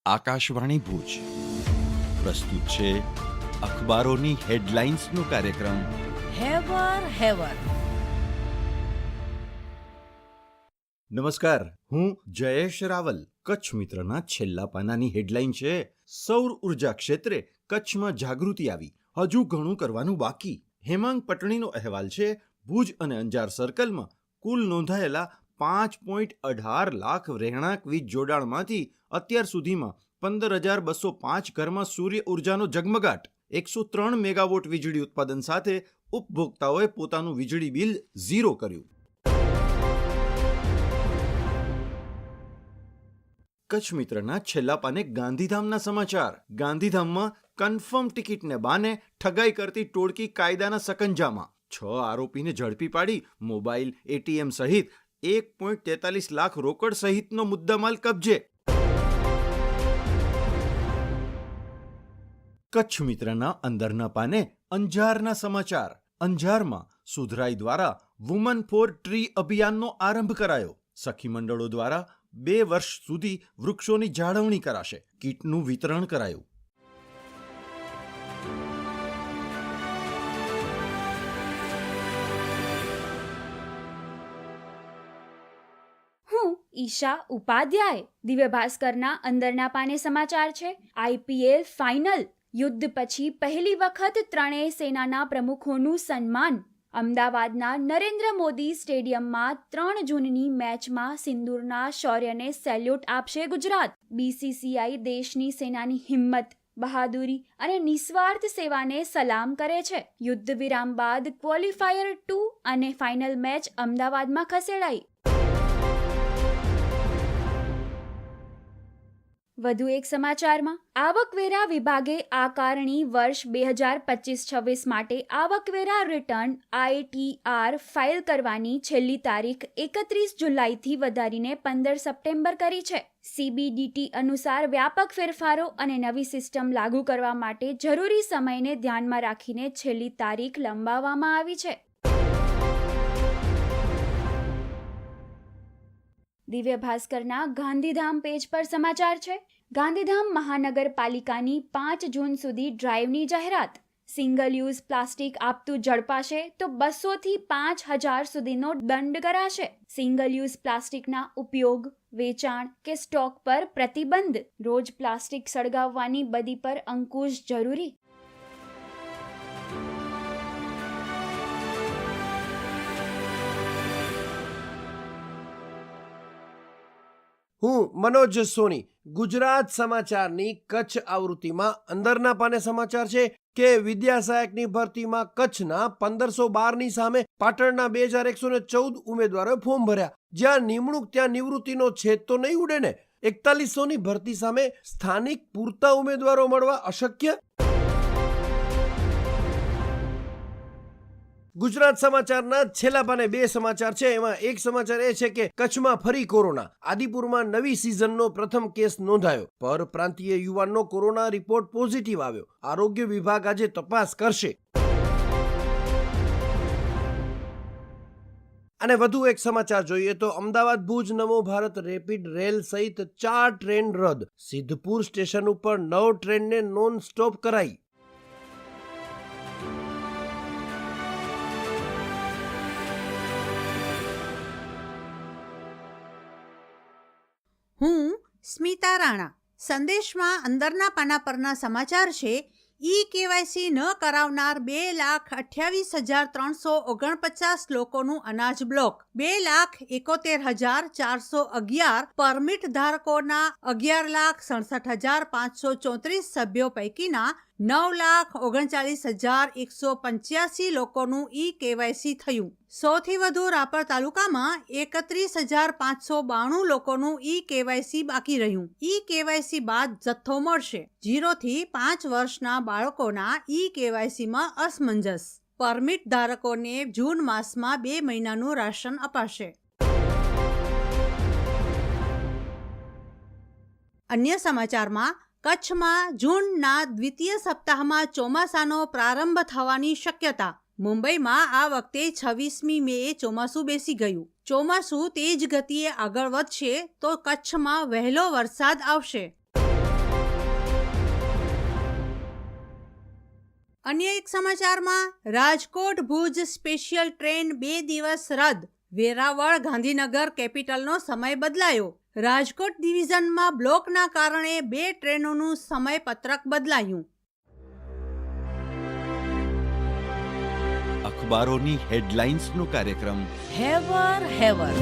આકાશવાણી ભુજ પ્રસ્તુત છે અખબારોની હેડલાઇન્સનો કાર્યક્રમ હેવર. નમસ્કાર, હું જયેશ રાવલ. કચ્છ મિત્રના છેલ્લા પાનાની હેડલાઇન છે, સૌર ઉર્જા ક્ષેત્રે કચ્છમાં જાગૃતિ આવી, હજુ ઘણું કરવાનું બાકી. હેમાંગ પટણીનો અહેવાલ છે, ભુજ અને અંજાર સર્કલમાં કુલ નોંધાયેલા 5.18 લાખ રહેણાંક વીજ જોડાણમાંથી અત્યાર સુધીમાં 15,205 ઘરમાં સૂર્ય ઉર્જાનો ઝગમગાટ. 103 મેગાવોટ વીજળી ઉત્પાદન સાથે ઉપભોક્તાઓએ પોતાનું વીજળી બિલ ઝીરો કર્યું. કચ્છ મિત્રના છેલ્લા પાને ગાંધીધામના સમાચાર. ગાંધીધામમાં કન્ફર્મ ટિકિટને બાને ઠગાઈ કરતી ટોળકી કાયદાના સકંજામાં. 6 આરોપીને ઝડપી પાડી મોબાઈલ, એટીએમ સહિત 1.43 લાખ રોકડ સહિતનો મુદ્દામાલ કબજે. કચ્છ મિત્રના અંદરના પાને અંજારના સમાચાર. અંજારમાં સુધરાઈ દ્વારા વુમન ફોર ટ્રી અભિયાનનો આરંભ કરાયો. સખી મંડળો દ્વારા 2 વર્ષ સુધી વૃક્ષોની જાળવણી કરાશે. કીટનું વિતરણ કરાયું. હું ઈશા ઉપાધ્યાય. દિવ્ય ભાસ્કરના અંદરના પાને સમાચાર છે. આઈપીએલ ફાઇનલ, યુદ્ધ પછી પહેલી વખત ત્રણેય સેનાના પ્રમુખોનું સન્માન. અમદાવાદના નરેન્દ્ર મોદી સ્ટેડિયમમાં 3 જૂનની મેચમાં સિંદૂરના શૌર્યને સેલ્યુટ આપશે ગુજરાત. બીસીસીઆઈ દેશની સેનાની હિંમત, બહાદુરી અને નિસ્વાર્થ સેવાને સલામ કરે છે. યુદ્ધ વિરામ બાદ ક્વોલિફાયર 2 અને ફાઇનલ મેચ અમદાવાદમાં ખસેડાઈ. વધુ એક સમાચારમાં, આવકવેરા વિભાગે આકારણી વર્ષ 2025-26 માટે આવકવેરા રિટર્ન ITR ફાઇલ કરવાની છેલ્લી તારીખ 31 જુલાઈથી વધારીને 15 સપ્ટેમ્બર કરી છે. CBDT અનુસાર વ્યાપક ફેરફારો અને નવી સિસ્ટમ લાગુ કરવા માટે જરૂરી સમયને ધ્યાનમાં રાખીને છેલ્લી તારીખ લંબાવવામાં આવી છે. દિવ્ય ભાસ્કરના ગાંધીધામ પેજ પર સમાચાર છે. ગાંધીધામ મહાનગરપાલિકાની 5 જૂન સુધી ડ્રાઈવની જાહેરાત. સિંગલ યુઝ પ્લાસ્ટિક આપતું ઝડપાશે તો 200 થી 5,000 સુધીનો દંડ કરાશે. સિંગલ યુઝ પ્લાસ્ટિકના ઉપયોગ, વેચાણ કે સ્ટોક પર પ્રતિબંધ. રોજ પ્લાસ્ટિક સળગાવવાની બદી પર અંકુશ જરૂરી. હું મનોજ સોની. ગુજરાત સમાચારની કચ્છ આવૃત્તિમાં અંદરના પાને સમાચાર છે કે વિદ્યા સહાયકની ભરતીમાં કચ્છના 1512ની સામે પાટણના 2114 ઉમેદવારોએ ફોર્મ ભર્યા. જ્યાં નિમણૂક ત્યાં નિવૃત્તિનો છેદ તો નહીં ઉડે ને. 4100ની ભરતી સામે સ્થાનિક પૂરતા ઉમેદવારો મળવા અશક્ય. ગુજરાત સમાચારના છેલ્લા પાને 2 સમાચાર છે. એમાં એક સમાચાર એ છે કે કચ્છમાં ફરી કોરોના. આદિપુરમાં નવી સિઝનનો પ્રથમ કેસ નોંધાયો. પરપ્રાંતીય યુવાનનો કોરોના રિપોર્ટ પોઝિટિવ આવ્યો. આરોગ્ય વિભાગ આજે તપાસ કરશે. અને વધુ એક સમાચાર જોઈએ તો અમદાવાદ ભુજ નમો ભારત રેપિડ રેલ સહિત 4 ટ્રેન રદ. સિદ્ધપુર સ્ટેશન ઉપર 9 ટ્રેનને નોન સ્ટોપ કરાઈ. હું સ્મિતા રાણા. સંદેશમાં અંદરના પાના પરના સમાચાર છે. KYC ન કરાવનાર 2,28,349 લોકોનું અનાજ બ્લોક. 2,71,411 પરમિટ ધારકોના 11,67,534 સભ્યો પૈકીના 9,39,185 લોકોનું KYC થયું. સૌથી વધુ રાપર તાલુકામાં 31,592 લોકોનું KYC બાકી રહ્યું. KYC બાદ જથ્થો મળશે. 0 થી 5 વર્ષના બાળકોના KYCમાં અસમંજસ. પરમિટ ધારકોને જૂન માસમાં 2 મહિનાનું રાશન અપાશે. અન્ય સમાચારમાં, કચ્છમાં જૂનના દ્વિતીય સપ્તાહમાં ચોમાસાનો પ્રારંભ થવાની શક્યતા. મુંબઈમાં આ વખતે 26મી મેએ ચોમાસું બેસી ગયું. ચોમાસું તેજ ગતિએ આગળ વધશે તો કચ્છમાં વહેલો વરસાદ આવશે. અન્ય એક સમાચારમાં રાજકોટ ભુજ સ્પેશિયલ ટ્રેન 2 દિવસ રદ. વેરાવળ ગાંધીનગર કેપિટલનો સમય બદલાયો. રાજકોટ ડિવિઝનમાં બ્લોકના કારણે 2 ટ્રેનોનું સમયપત્રક બદલાયું. અખબારોની હેડલાઇન્સનો કાર્યક્રમ હેવર હેવર